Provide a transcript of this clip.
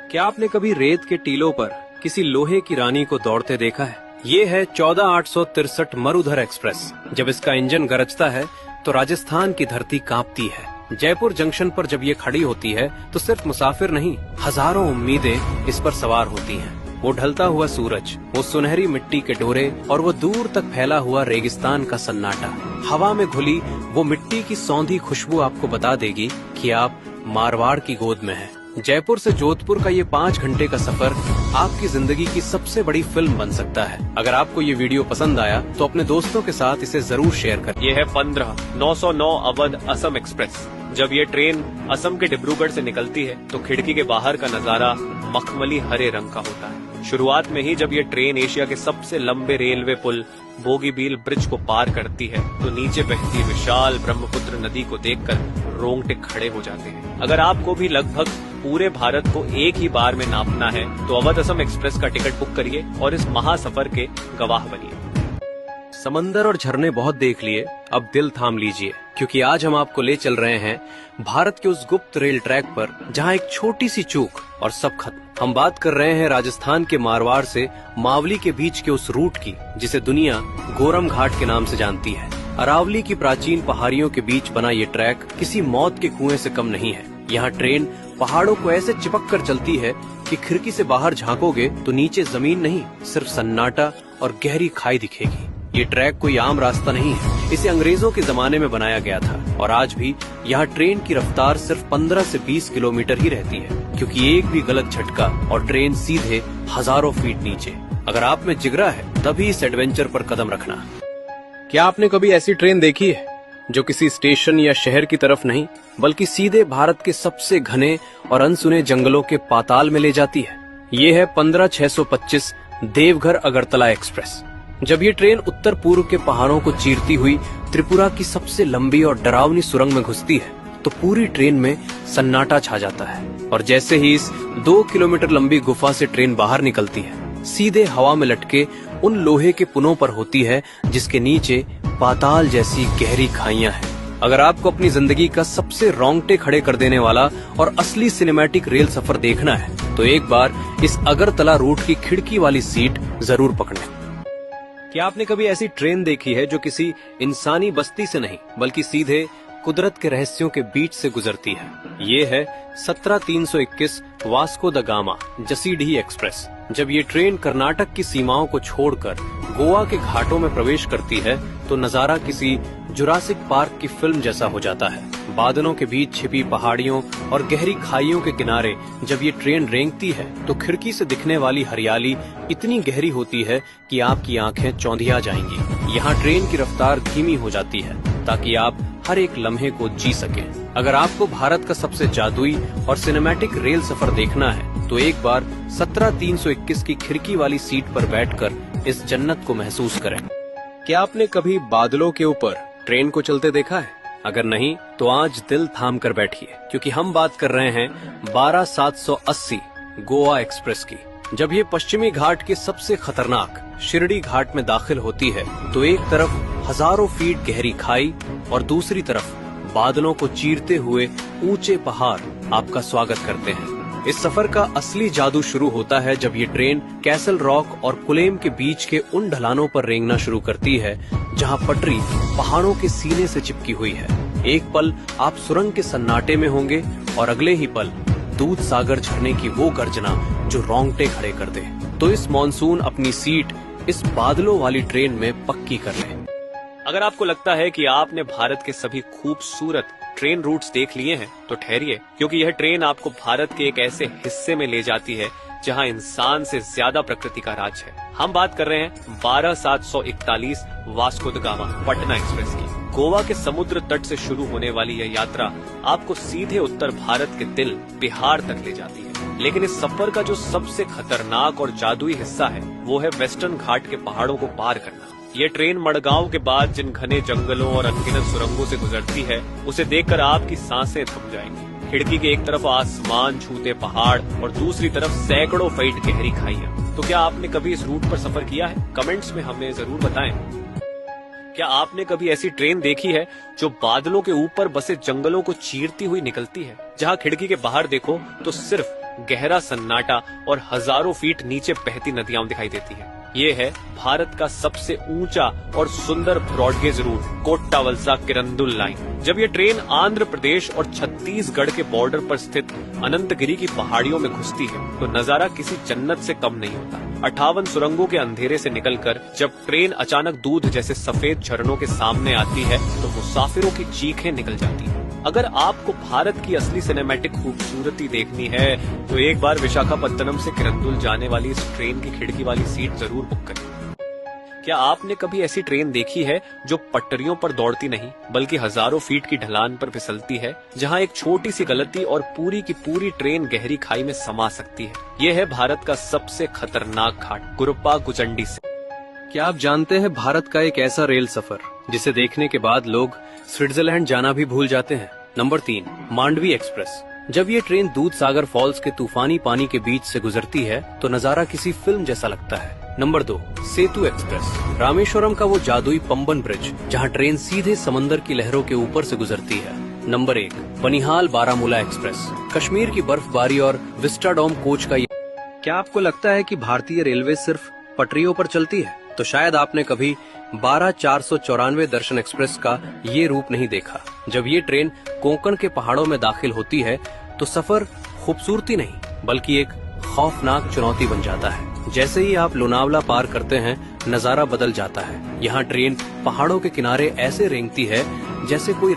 क्या आपने कभी रेत के टीलों पर किसी लोहे की रानी को दौड़ते देखा है? ये है 14863 मरुधर एक्सप्रेस। जब इसका इंजन गरजता है तो राजस्थान की धरती कांपती है। जयपुर जंक्शन पर जब ये खड़ी होती है तो सिर्फ मुसाफिर नहीं, हजारों उम्मीदें इस पर सवार होती हैं। वो ढलता हुआ सूरज, वो सुनहरी मिट्टी के डोरे और वो दूर तक फैला हुआ रेगिस्तान का सन्नाटा। हवा में घुली वो मिट्टी की सौंधी खुशबू आपको बता देगी कि आप मारवाड़ की गोद में हैं। जयपुर से जोधपुर का ये 5 घंटे का सफर आपकी जिंदगी की सबसे बड़ी फिल्म बन सकता है। अगर आपको ये वीडियो पसंद आया तो अपने दोस्तों के साथ इसे जरूर शेयर करें। ये है 15/909 अवध असम एक्सप्रेस। जब ये ट्रेन असम के डिब्रूगढ़ से निकलती है तो खिड़की के बाहर का नजारा मखमली हरे रंग का होता है। शुरुआत में ही जब ये ट्रेन एशिया के सबसे लंबे रेलवे पुल बोगीबील ब्रिज को पार करती है तो नीचे बहती विशाल ब्रह्मपुत्र नदी को देखकर रोंगटे खड़े हो जाते हैं। अगर आपको भी लगभग पूरे भारत को एक ही बार में नापना है तो अवध असम एक्सप्रेस का टिकट बुक करिए और इस महासफर के गवाह बनिए। समंदर और झरने बहुत देख लिए, अब दिल थाम लीजिए, क्योंकि आज हम आपको ले चल रहे हैं भारत के उस गुप्त रेल ट्रैक पर जहां एक छोटी सी चूक और सब खत्म। हम बात कर रहे हैं राजस्थान के मारवाड़ से मावली के बीच के उस रूट की जिसे दुनिया गोरम घाट के नाम से जानती है। अरावली की प्राचीन पहाड़ियों के बीच बना ये ट्रैक किसी मौत के कुएं से कम नहीं है। यहाँ ट्रेन पहाड़ों को ऐसे चिपक कर चलती है कि खिड़की से बाहर झांकोगे तो नीचे जमीन नहीं, सिर्फ सन्नाटा और गहरी खाई दिखेगी। ये ट्रैक कोई आम रास्ता नहीं है, इसे अंग्रेजों के जमाने में बनाया गया था और आज भी यहाँ ट्रेन की रफ्तार सिर्फ 15 से 20 किलोमीटर ही रहती है, क्योंकि एक भी गलत झटका और ट्रेन सीधे हजारों फीट नीचे। अगर आप में जिगरा है तभी इस एडवेंचर पर कदम रखना। क्या आपने कभी ऐसी ट्रेन देखी है जो किसी स्टेशन या शहर की तरफ नहीं बल्कि सीधे भारत के सबसे घने और अनसुने जंगलों के पाताल में ले जाती है? ये है 15625 देवघर अगरतला एक्सप्रेस। जब ये ट्रेन उत्तर पूर्व के पहाड़ों को चीरती हुई त्रिपुरा की सबसे लंबी और डरावनी सुरंग में घुसती है तो पूरी ट्रेन में सन्नाटा छा जाता है। और जैसे ही इस 2 किलोमीटर लंबी गुफा से ट्रेन बाहर निकलती है, सीधे हवा में लटके उन लोहे के पुनों पर होती है जिसके नीचे पाताल जैसी गहरी खाइयां हैं। अगर आपको अपनी जिंदगी का सबसे रोंगटे खड़े कर देने वाला और असली सिनेमैटिक रेल सफर देखना है तो एक बार इस अगरतला रूट की खिड़की वाली सीट जरूर पकड़ें। क्या आपने कभी ऐसी ट्रेन देखी है जो किसी इंसानी बस्ती से नहीं बल्कि सीधे कुदरत के रहस्यों के बीच से गुजरती है? ये है 17321 Vasco the gamma Jasidih express. जब ये ट्रेन कर्नाटक की सीमाओं को छोड़कर गोवा के घाटों में प्रवेश करती है तो नजारा किसी जुरासिक पार्क की फिल्म जैसा हो जाता है। बादलों के बीच छिपी पहाड़ियों और गहरी खाइयों के किनारे जब ये ट्रेन रेंगती है तो खिड़की से दिखने वाली हरियाली इतनी गहरी होती है कि आपकी आंखें चौंधिया जाएंगी। यहाँ ट्रेन की रफ्तार धीमी हो जाती है ताकि आप हर एक लम्हे को जी सकें। अगर आपको भारत का सबसे जादुई और सिनेमैटिक रेल सफर देखना है तो एक बार 17321 की खिड़की वाली सीट पर बैठकर इस जन्नत को महसूस करें। क्या आपने कभी बादलों के ऊपर ट्रेन को चलते देखा है? अगर नहीं तो आज दिल थाम कर बैठिए, क्योंकि हम बात कर रहे हैं 12780 गोवा एक्सप्रेस की। जब ये पश्चिमी घाट के सबसे खतरनाक शिरडी घाट में दाखिल होती है तो एक तरफ हजारों फीट गहरी खाई और दूसरी तरफ बादलों को चीरते हुए ऊंचे पहाड़ आपका स्वागत करते हैं। इस सफर का असली जादू शुरू होता है जब ये ट्रेन कैसल रॉक और कुलेम के बीच के उन ढलानों पर रेंगना शुरू करती है जहां पटरी पहाड़ों के सीने से चिपकी हुई है। एक पल आप सुरंग के सन्नाटे में होंगे और अगले ही पल दूध सागर झरने की वो गर्जना जो रोंगटे खड़े कर दे। तो इस मॉनसून अपनी सीट इस बादलों वाली ट्रेन में पक्की कर ले। अगर आपको लगता है कि आपने भारत के सभी खूबसूरत ट्रेन रूट्स देख लिए हैं तो ठहरिए, क्योंकि यह ट्रेन आपको भारत के एक ऐसे हिस्से में ले जाती है जहां इंसान से ज्यादा प्रकृति का राज है। हम बात कर रहे हैं 12741 Vasco the gamma Patna express की। गोवा के समुद्र तट से शुरू होने वाली यह यात्रा आपको सीधे उत्तर भारत के दिल बिहार तक ले जाती है। लेकिन इस सफर का जो सबसे खतरनाक और जादुई हिस्सा है वो है वेस्टर्न घाट के पहाड़ों को पार करना। ये ट्रेन मडगांव के बाद जिन घने जंगलों और अनगिनत सुरंगों से गुजरती है उसे देखकर आपकी सांसें थम जाएंगी। खिड़की के एक तरफ आसमान छूते पहाड़ और दूसरी तरफ सैकड़ों फीट गहरी खाइयां। तो क्या आपने कभी इस रूट पर सफर किया है? कमेंट्स में हमें जरूर बताएं। क्या आपने कभी ऐसी ट्रेन देखी है जो बादलों के ऊपर बसे जंगलों को चीरती हुई निकलती है, जहां खिड़की के बाहर देखो तो सिर्फ गहरा सन्नाटा और हजारों फीट नीचे बहती नदियां दिखाई देती हैं। ये है भारत का सबसे ऊंचा और सुंदर ब्रॉडगेज रूट, कोट्टावलसा किरंदुल लाइन। जब ये ट्रेन आंध्र प्रदेश और छत्तीसगढ़ के बॉर्डर पर स्थित अनंतगिरी की पहाड़ियों में घुसती है तो नजारा किसी जन्नत से कम नहीं होता। 58 सुरंगों के अंधेरे से निकलकर जब ट्रेन अचानक दूध जैसे सफेद झरनों के सामने आती है तो मुसाफिरों की चीखें निकल जाती हैं। अगर आपको भारत की असली सिनेमैटिक खूबसूरती देखनी है तो एक बार विशाखापत्तनम से किरंदुल जाने वाली इस ट्रेन की खिड़की वाली सीट जरूर बुक करें। क्या आपने कभी ऐसी ट्रेन देखी है जो पटरियों पर दौड़ती नहीं बल्कि हजारों फीट की ढलान पर फिसलती है, जहां एक छोटी सी गलती और पूरी की पूरी ट्रेन गहरी खाई में समा सकती है? ये है भारत का सबसे खतरनाक घाट, गुरुप्पा गुचंडी से। क्या आप जानते हैं भारत का एक ऐसा रेल सफर जिसे देखने के बाद लोग स्विट्जरलैंड जाना भी भूल जाते हैं? Number 3, Mandovi express. जब ये ट्रेन दूध सागर फॉल्स के तूफानी पानी के बीच से गुजरती है तो नजारा किसी फिल्म जैसा लगता है। नंबर 2, सेतु एक्सप्रेस। रामेश्वरम का वो जादुई पंबन ब्रिज जहां ट्रेन सीधे समंदर की लहरों के ऊपर से गुजरती है। Number 1, Banihal Baramulla express. कश्मीर की बर्फबारी और विस्टाडोम कोच का क्या आपको लगता है कि भारतीय रेलवे सिर्फ पटरियों पर चलती है? तो शायद आपने कभी 12/494 दर्शन एक्सप्रेस का ये रूप नहीं देखा। जब ये ट्रेन कोंकण के पहाड़ों में दाखिल होती है तो सफर खूबसूरती नहीं बल्कि एक खौफनाक चुनौती बन जाता है। जैसे ही आप लोनावला पार करते हैं नजारा बदल जाता है। यहाँ ट्रेन पहाड़ों के किनारे ऐसे रेंगती है जैसे कोई